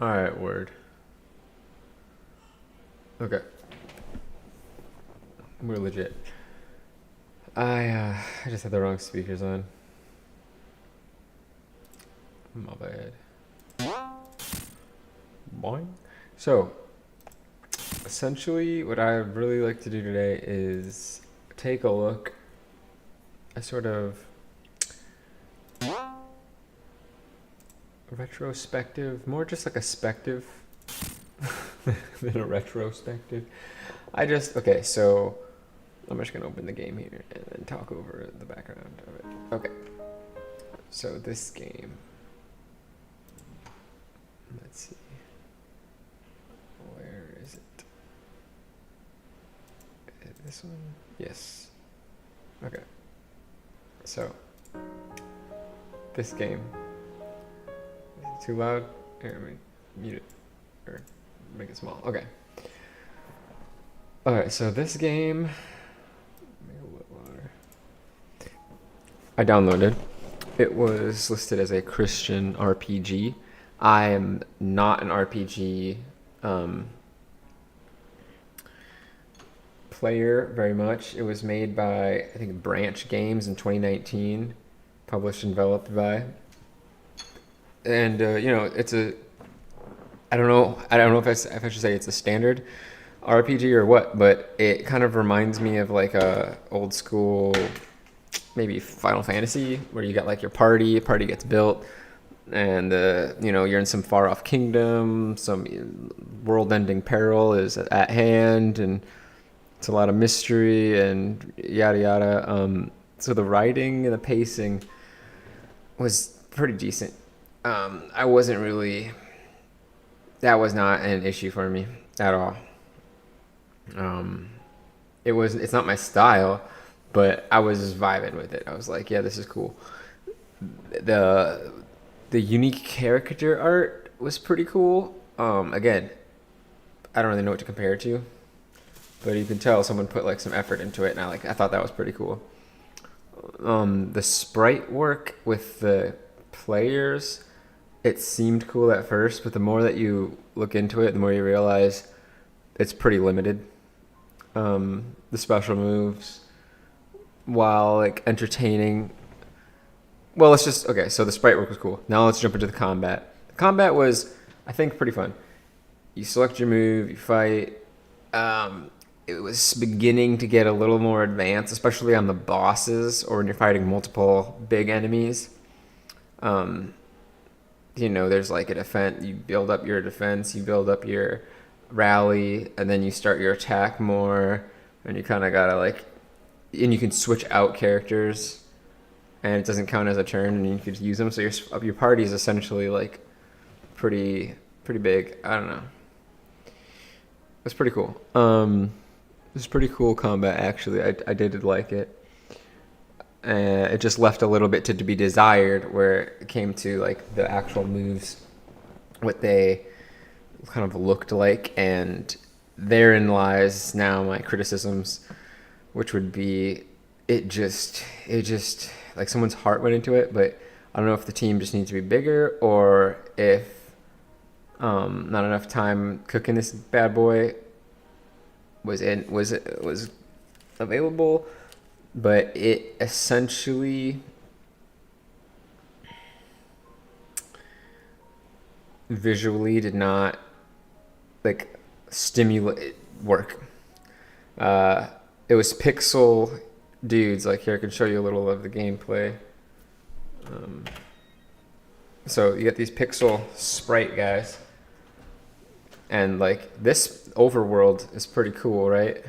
Alright, word. Okay, we're legit. I just had the wrong speakers on. My bad. Boing. So, essentially, what I really like to do today is take a look, a sort of retrospective, more just like a spective than a retrospective. Okay, so I'm just gonna open the game here and then talk over the background of it. Okay, so this game, let's see, where is it? This one? Yes. Okay, so this game, is it too loud? Here, let me mute it, or make it small. Okay. Alright, so this game, make it a little louder. I downloaded. It was listed as a Christian RPG. I am not an RPG player very much. It was made by, I think, Branch Games in 2019, published and developed by. And it's a, I don't know if I should say it's a standard RPG or what, but it kind of reminds me of like a old school, maybe Final Fantasy, where you got like your party gets built, and you're in some far off kingdom, some world-ending peril is at hand, and it's a lot of mystery and yada yada. So the writing and the pacing was pretty decent. I wasn't really. That was not an issue for me at all. Um, It's not my style, but I was just vibing with it. I was like, yeah, this is cool. The the unique caricature art was pretty cool. Again, I don't really know what to compare it to, but you can tell someone put like some effort into it, and I thought that was pretty cool. The sprite work with the players, it seemed cool at first, but the more that you look into it, the more you realize it's pretty limited. The special moves, while like entertaining. Well, let's just okay. So the sprite work was cool. Now let's jump into the combat. The combat was, I think, pretty fun. You select your move, you fight. It was beginning to get a little more advanced, especially on the bosses or when you're fighting multiple big enemies. Um, there's like a defense. You build up your defense, you build up your rally, and then you start your attack more, and you kind of gotta and you can switch out characters, and it doesn't count as a turn, and you could use them. So your party is essentially like pretty big. I don't know. It's pretty cool. It's pretty cool combat actually. I did like it. It just left a little bit to be desired where it came to like the actual moves, what they kind of looked like, and therein lies now my criticisms, which would be it just like someone's heart went into it, but I don't know if the team just needs to be bigger or if not enough time cooking this bad boy was available, but it essentially visually did not like stimulate work. It was pixel dudes. Like here, I can show you a little of the gameplay. Um, so you get these pixel sprite guys, and like this overworld is pretty cool, right?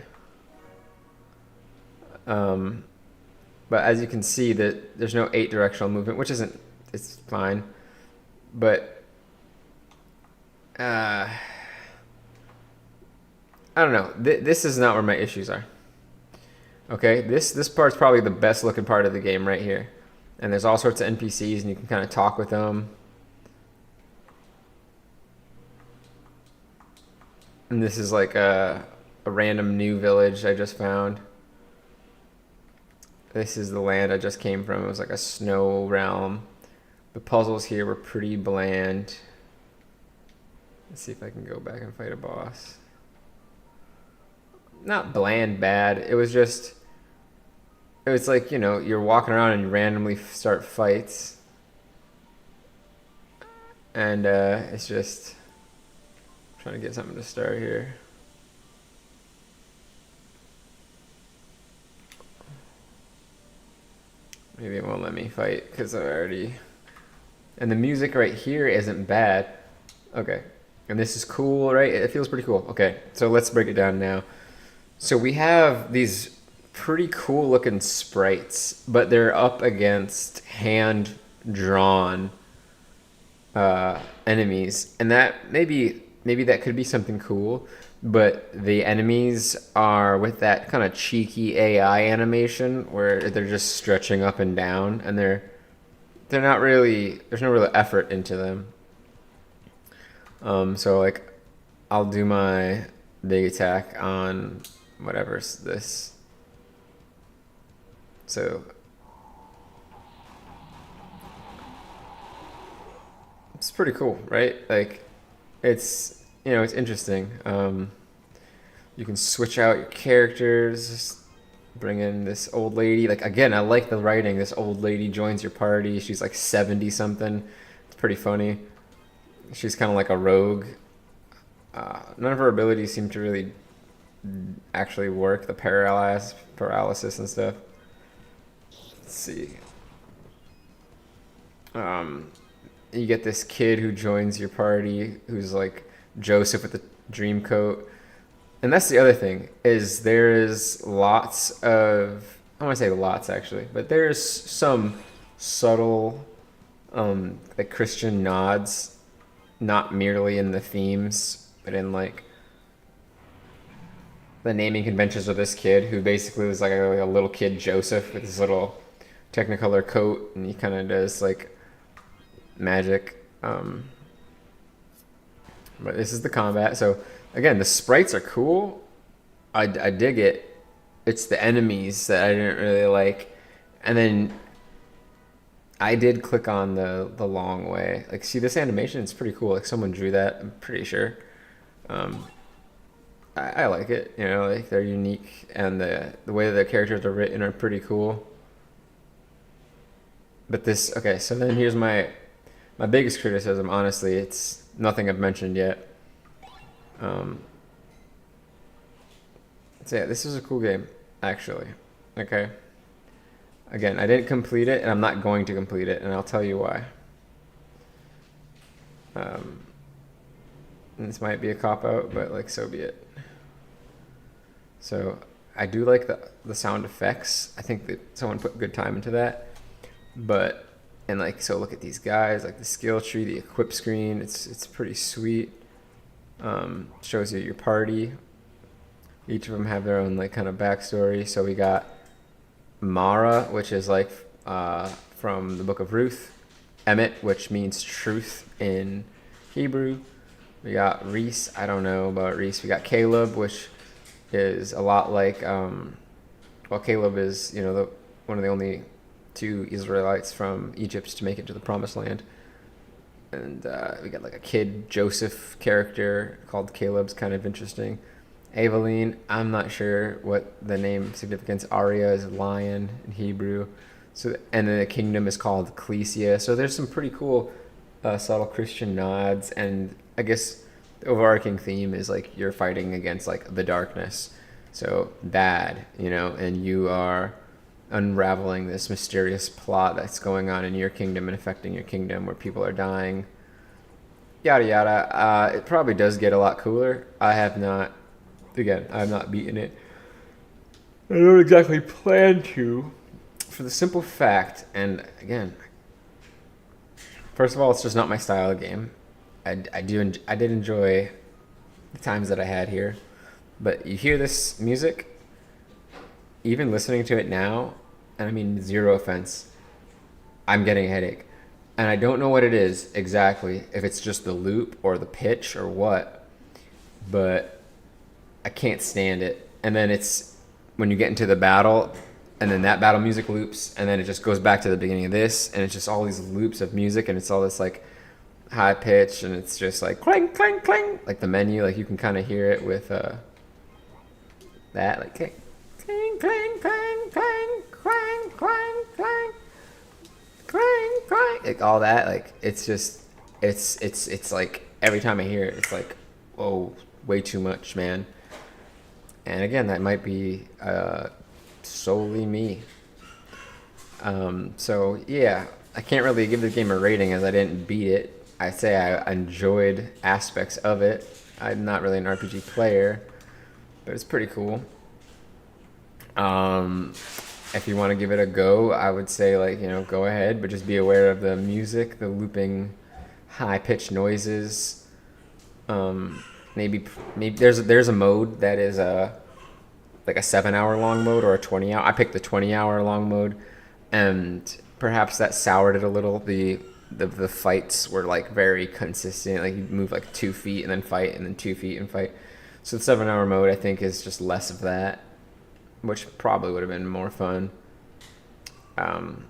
But as you can see, that there's no 8 directional movement, which isn't, it's fine, but I don't know. This is not where my issues are. Okay, this part's probably the best looking part of the game right here, and there's all sorts of NPCs, and you can kind of talk with them. And this is like a random new village I just found. This is the land I just came from. It was like a snow realm. The puzzles here were pretty bland. Let's see if I can go back and fight a boss. Not bland bad. It was just. It was like, you're walking around and you randomly start fights. And it's just. Trying to get something to start here. Maybe it won't let me fight because I already. And the music right here isn't bad. Okay. And this is cool, right? It feels pretty cool. Okay. So let's break it down now. So we have these pretty cool looking sprites, but they're up against hand drawn enemies. And that maybe that could be something cool, but the enemies are with that kind of cheeky AI animation where they're just stretching up and down, and they're not really, there's no real effort into them. So like I'll do my big attack on whatever's this. So it's pretty cool, right? Like it's interesting. You can switch out your characters, bring in this old lady. Like again, I like the writing. This old lady joins your party. She's like 70 something. It's pretty funny. She's kind of like a rogue. None of her abilities seem to really actually work. The paralysis and stuff. Let's see. You get this kid who joins your party who's like Joseph with the dream coat. And that's the other thing, is there is lots of, I want to say lots actually, but there's some subtle like Christian nods, not merely in the themes, but in like the naming conventions of this kid who basically was like a little kid Joseph with his little Technicolor coat, and he kind of does like magic. But this is the combat. So again, the sprites are cool. I dig it. It's the enemies that I didn't really like. And then I did click on the long way. Like, see, this animation is pretty cool. Like, someone drew that, I'm pretty sure. I like it. Like they're unique, and the way that the characters are written are pretty cool. But this, okay, so then here's my biggest criticism, honestly. It's nothing I've mentioned yet. So yeah, this is a cool game, actually. Okay. Again, I didn't complete it, and I'm not going to complete it, and I'll tell you why. And this might be a cop-out, but like, so be it. So I do like the sound effects. I think that someone put good time into that. But, and like, so look at these guys, like the skill tree, the equip screen, it's pretty sweet. Shows you your party. Each of them have their own like kind of backstory. So we got Mara, which is like from the book of Ruth. Emmett, which means truth in Hebrew. We got Reese. I don't know about Reese. We got Caleb, which is a lot like, Caleb is, one of the only two Israelites from Egypt to make it to the Promised Land. And we got like a kid Joseph character called Caleb's kind of interesting. Aveline, I'm not sure what the name significance. Aria is lion in Hebrew. So, and then the kingdom is called Ecclesia. So there's some pretty cool subtle Christian nods, and I guess the overarching theme is like you're fighting against like the darkness. So bad, and you are unraveling this mysterious plot that's going on in your kingdom and affecting your kingdom, where people are dying, yada yada. It probably does get a lot cooler. I have not beaten it. I don't exactly plan to, for the simple fact, and again, first of all, it's just not my style of game. I did enjoy the times that I had here, but you hear this music, even listening to it now, and I mean zero offense, I'm getting a headache. And I don't know what it is exactly, if it's just the loop or the pitch or what, but I can't stand it. And then it's when you get into the battle, and then that battle music loops, and then it just goes back to the beginning of this, and it's just all these loops of music, and it's all this like high pitch, and it's just like clang, clang, clang, like the menu. Like you can kind of hear it with that, like clang, clang, clang, clang, clang, clang, clang, clang, clang, clang, like all that. Like it's just, it's like every time I hear it, it's like, whoa, way too much, man. And again, that might be solely me. So yeah, I can't really give the game a rating as I didn't beat it. I say I enjoyed aspects of it. I'm not really an RPG player, but it's pretty cool. If you want to give it a go, I would say like, go ahead, but just be aware of the music, the looping, high pitched noises. Maybe there's a mode that is like a 7 hour long mode or a 20 hour. I picked the 20 hour long mode, and perhaps that soured it a little. The fights were like very consistent. Like you move like 2 feet and then fight, and then 2 feet and fight. So the 7 hour mode I think is just less of that, which probably would have been more fun. But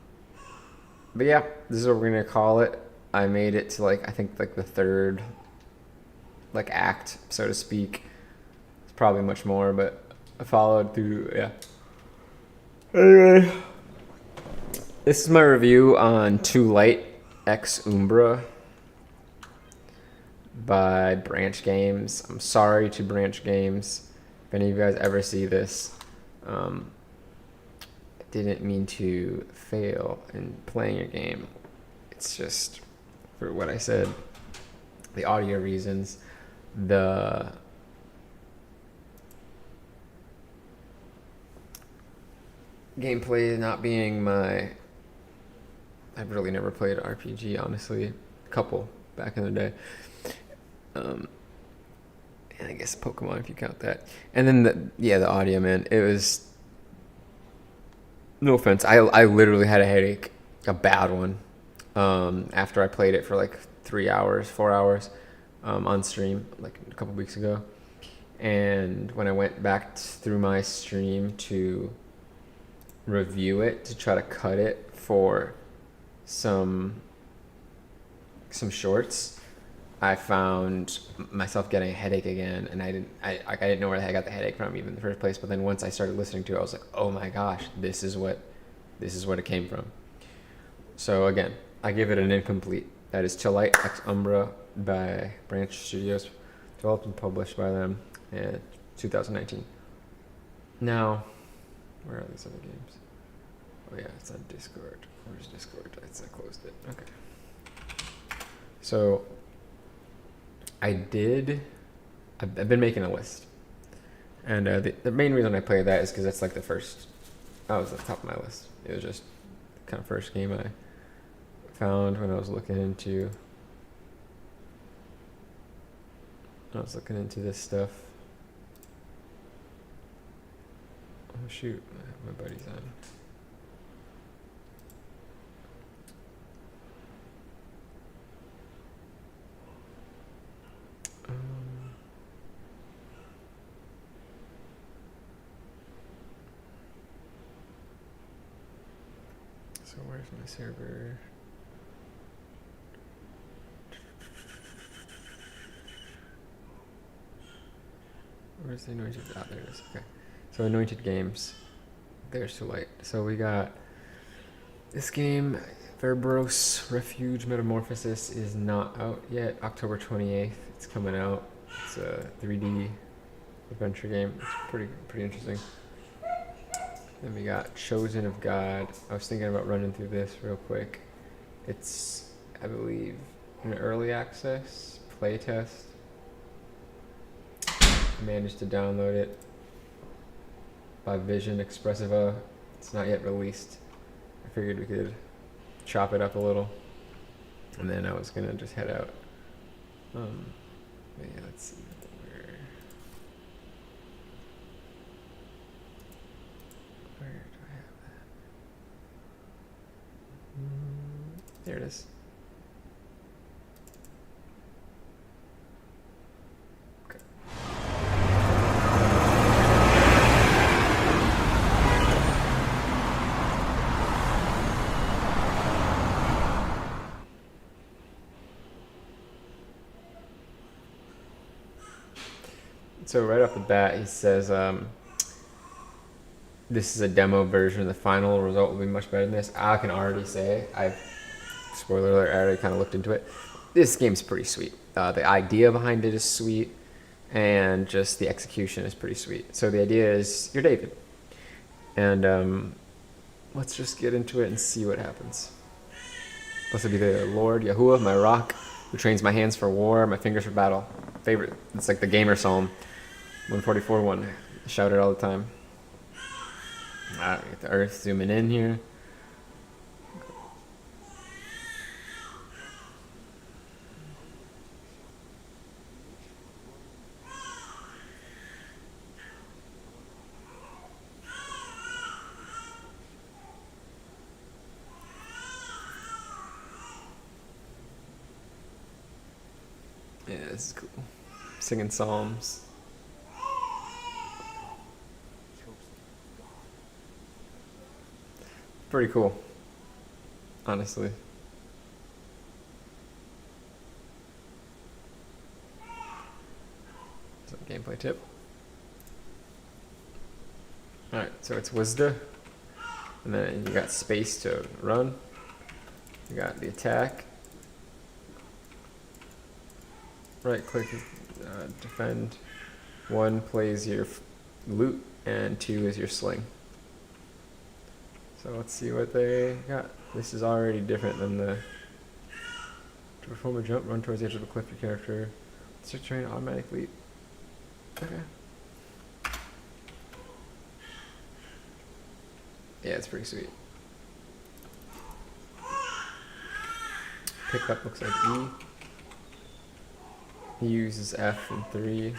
yeah, this is what we're gonna call it. I made it to like I think like the third like act, so to speak. It's probably much more, but I followed through. Yeah. Anyway, this is my review on Too Light Ex Umbra by Branch Games. I'm sorry to Branch Games if any of you guys ever see this. I didn't mean to fail in playing your game. It's just for what I said, the audio reasons, the gameplay not being my... I've really never played an RPG, honestly. A couple back in the day. And I guess Pokemon, if you count that. And then the audio, man. It was... No offense. I literally had a headache. A bad one. After I played it for like 3 hours, 4 hours on stream, like a couple weeks ago. And when I went back through my stream to review it, to try to cut it for some shorts, I found myself getting a headache again, and I didn't know where the heck I got the headache from even in the first place. But then once I started listening to it, I was like, oh my gosh, this is what it came from. So again, I give it an incomplete. That is Too Light Ex Umbra by Branch Studios, developed and published by them in 2019. Now, where are these other games? Oh yeah, it's on Discord. Where's Discord? I closed it. Okay. So I've been making a list. And the main reason I play that is because that's like that was at the top of my list. It was just kind of first game I found when I was looking into this stuff. Oh shoot, my buddy's on. So where's my server? Where's the Anointed? Ah, there it is. Okay. So Anointed Games. There's Too Light. So we got this game, Verboros Refuge Metamorphosis, is not out yet. October 28th. It's coming out. It's a 3D adventure game. It's pretty interesting. Then we got Chosen of God. I was thinking about running through this real quick. It's, I believe, an early access playtest. I managed to download it by Vision Expressiva. It's not yet released. I figured we could chop it up a little, and then I was gonna just head out. But yeah, let's see where do I have that? There it is. So right off the bat, he says, this is a demo version. The final result will be much better than this. I can already say, spoiler alert, I already kind of looked into it. This game's pretty sweet. The idea behind it is sweet, and just the execution is pretty sweet. So the idea is you're David, and let's just get into it and see what happens. Blessed be the Lord, Yahuwah, my rock, who trains my hands for war, my fingers for battle. Favorite. It's like the gamer psalm, 144:1. Shout it all the time. Get the earth zooming in here. Yeah, this is cool. Singing psalms. Pretty cool, honestly. So, gameplay tip. Alright, so it's Wisda. And then you got space to run. You got the attack. Right click, defend. 1 plays your loot, and 2 is your sling. So let's see what they got. This is already different than the... To perform a jump, run towards the edge of a cliff, your character. Start train automatic leap. Okay. Yeah, it's pretty sweet. Pickup looks like E. He uses F and 3.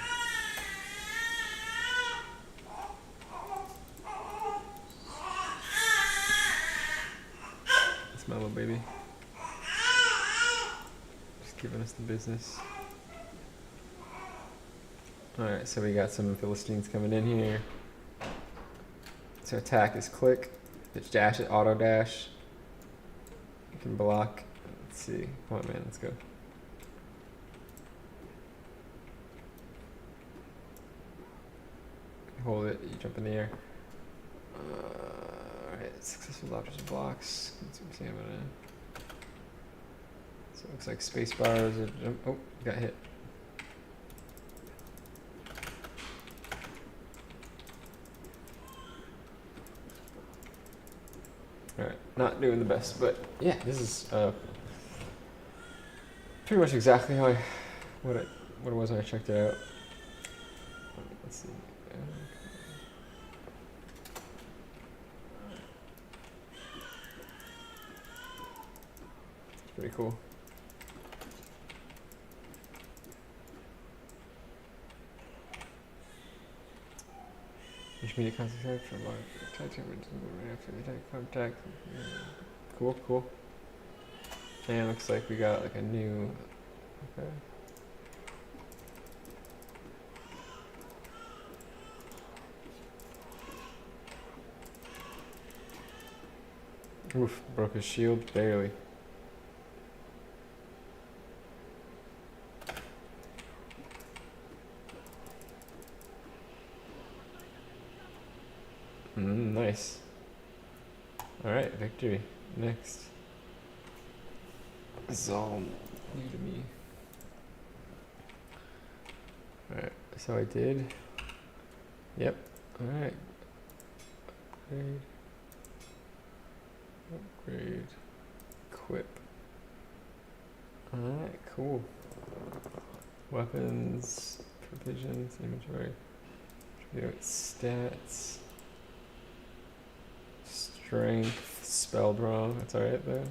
That's my little baby. Just giving us the business. Alright, so we got some Philistines coming in here. So attack is click. It's dash is auto dash. You can block. Let's see. Come on, man, let's go. Hold it, you jump in the air. Alright, successful dodges and blocks. Consume stamina. So it looks like space bars or jump. Oh, got hit. Alright, not doing the best, but yeah, this is pretty much exactly how what it was when I checked it out. Let's see. It's pretty cool. Intermediate contact from attack after the attack contact. Cool, cool. And looks like we got like a new. Okay. Oof, broke his shield barely. Nice. Alright, victory. Next. This is all new to me. Alright, so I did. Yep. Alright. Upgrade. Upgrade. Equip. Alright, cool. Weapons, provisions, inventory, stats, strength, spelled wrong, that's alright though.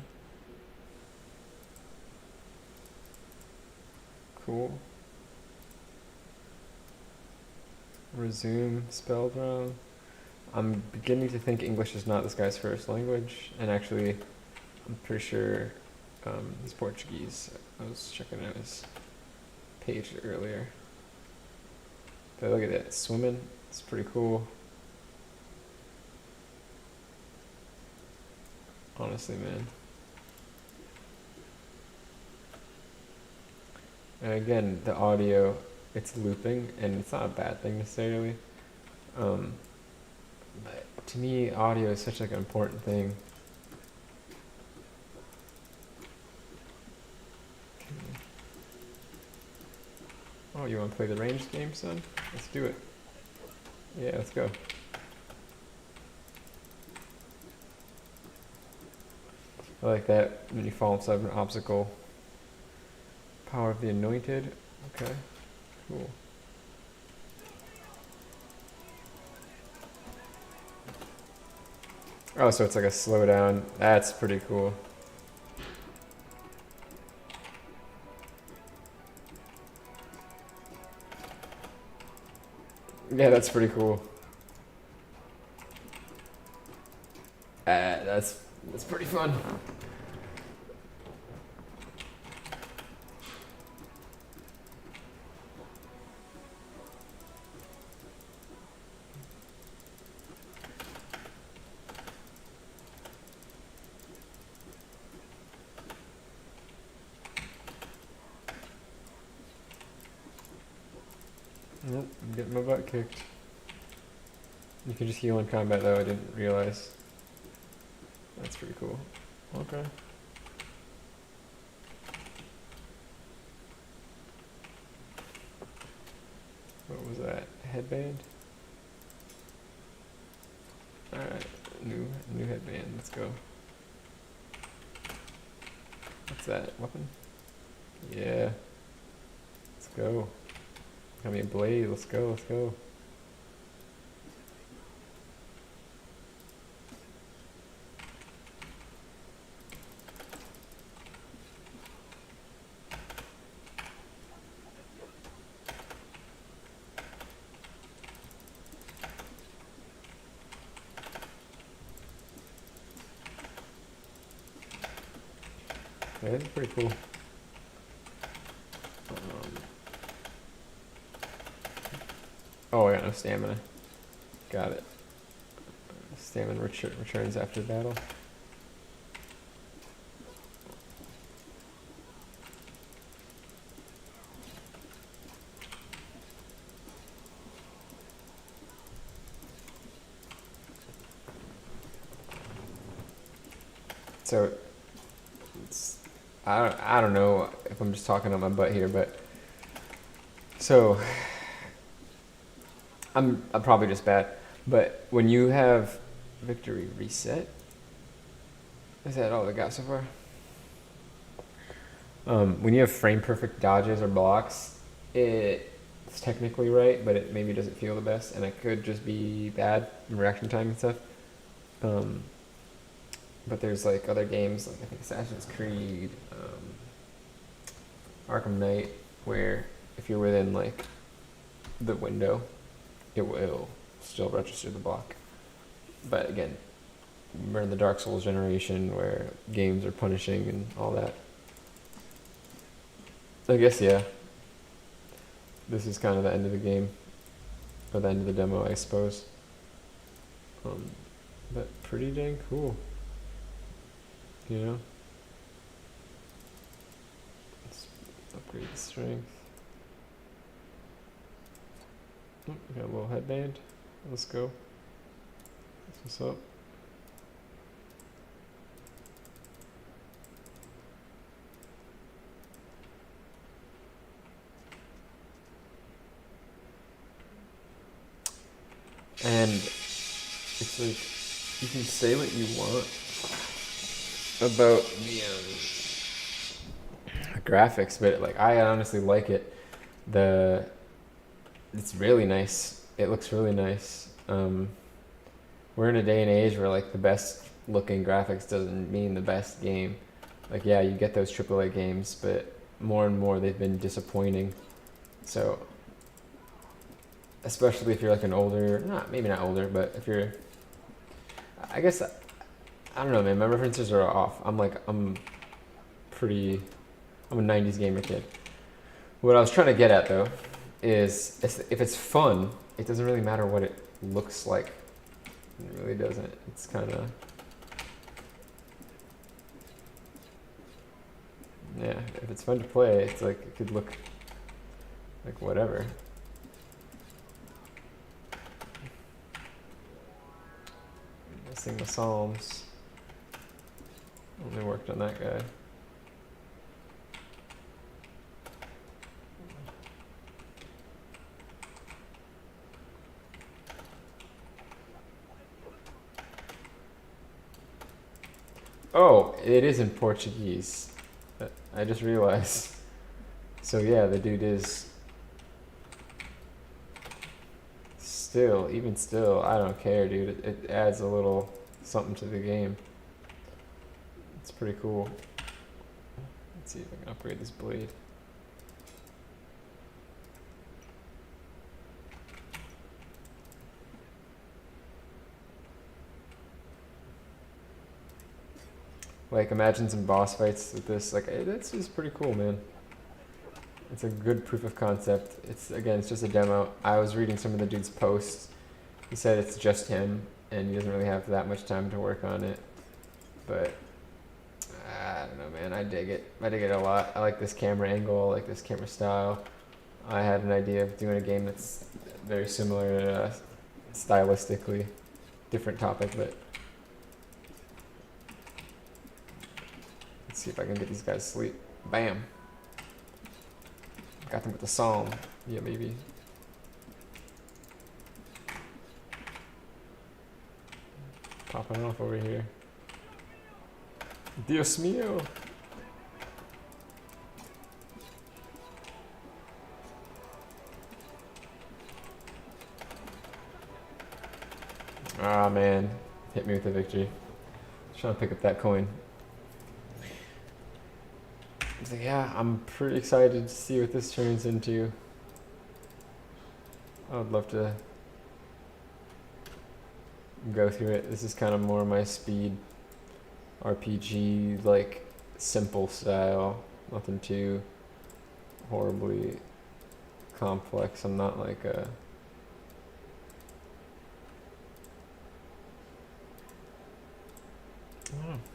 Cool. Resume, spelled wrong. I'm beginning to think English is not this guy's first language, and actually, I'm pretty sure he's Portuguese. I was checking out his page earlier. But look at that, swimming, it's pretty cool. Honestly, man. And again, the audio it's looping, and it's not a bad thing necessarily. Um, but to me, audio is such like an important thing. Oh, you want to play the ranged game, son? Let's do it. Yeah, let's go. I like that when you fall inside an obstacle. Power of the Anointed. Okay, cool. Oh, so it's like a slowdown. That's pretty cool. Yeah, that's pretty cool. That's pretty fun. Nope, I'm getting my butt kicked. You can just heal in combat though, I didn't realize. That's pretty cool. Okay. What was that? Headband? Alright, new headband, let's go. What's that? Weapon? Yeah. Let's go. Got me a blade, let's go, let's go. Yeah, that's pretty cool. Oh, I got no stamina. Got it. Stamina returns after battle. So, I don't know if I'm just talking on my butt here, but so I'm probably just bad. But when you have victory reset, is that all I got so far? When you have frame perfect dodges or blocks, it's technically right, but it maybe doesn't feel the best, and it could just be bad in reaction time and stuff. But there's like other games, like I think Assassin's Creed, Arkham Knight, where if you're within like the window, it will still register the block. But again, we're in the Dark Souls generation where games are punishing and all that. I guess, yeah. This is kind of the end of the game, or the end of the demo, I suppose. But pretty dang cool. You know? Let's upgrade the strength. Oh, we got a little headband. Let's go. That's what's up. And it's like, you can say what you want about the graphics, but like I honestly like it. It's really nice. It looks really nice. We're in a day and age where like the best looking graphics doesn't mean the best game. Like yeah, you get those AAA games, but more and more they've been disappointing. So especially if you're like an older, maybe not older, but if you're, I guess, I don't know, man. My references are off. I'm a 90s gamer kid. What I was trying to get at though is if it's fun, it doesn't really matter what it looks like. It really doesn't. It's kind of, yeah, if it's fun to play, it's like it could look Like, whatever. I sing the Psalms. Only worked on that guy. Oh, it is in Portuguese. I just realized. So yeah, the dude is still, even still, I don't care, dude. It adds a little something to the game. It's pretty cool. Let's see if I can upgrade this blade. Like, imagine some boss fights with this. Like, that's just pretty cool, man. It's a good proof of concept. It's just a demo. I was reading some of the dude's posts. He said it's just him, and he doesn't really have that much time to work on it. But I don't know, man. I dig it. I dig it a lot. I like this camera angle. I like this camera style. I had an idea of doing a game that's very similar stylistically. Different topic, but let's see if I can get these guys to sleep. Bam. Got them with the psalm. Yeah, maybe. Popping off over here. Dios mío. Ah, man. Hit me with the victory. Trying to pick up that coin. I was like, yeah, I'm pretty excited to see what this turns into. I would love to go through it. This is kind of more my speed RPG, like simple style. Nothing too horribly complex. I'm not like a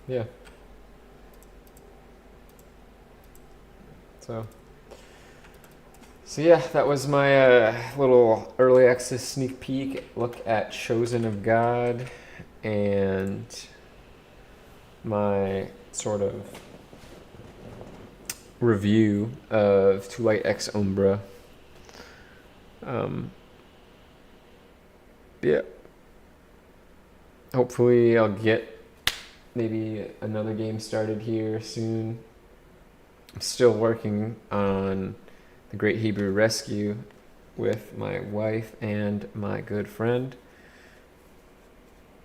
yeah. So yeah, that was my little early access sneak peek look at Chosen of God and my sort of review of Too Light X Umbra. Yeah. Hopefully I'll get maybe another game started here soon. I'm still working on the Great Hebrew Rescue with my wife and my good friend.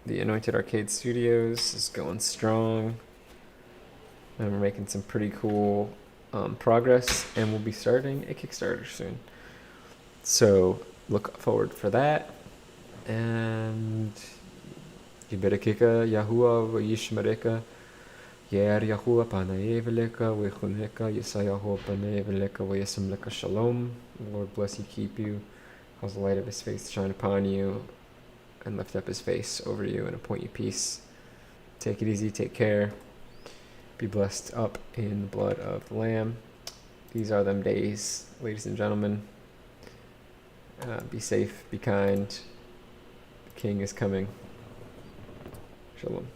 The Anointed Arcade Studios is going strong. And we're making some pretty cool progress, and we'll be starting a Kickstarter soon. So look forward for that. And Yiberekeka Yahuwah V'Yishmereka Yer Yahuwah Panay Veleka V'Chuneka Yisayahu Panay Veleka V'Yasimleka Shalom. The Lord bless you, keep you, cause the light of his face to shine upon you, and lift up his face over you and appoint you peace. Take it easy, take care. Be blessed up in the blood of the Lamb. These are them days, ladies and gentlemen. Be safe, be kind. The King is coming. Shalom.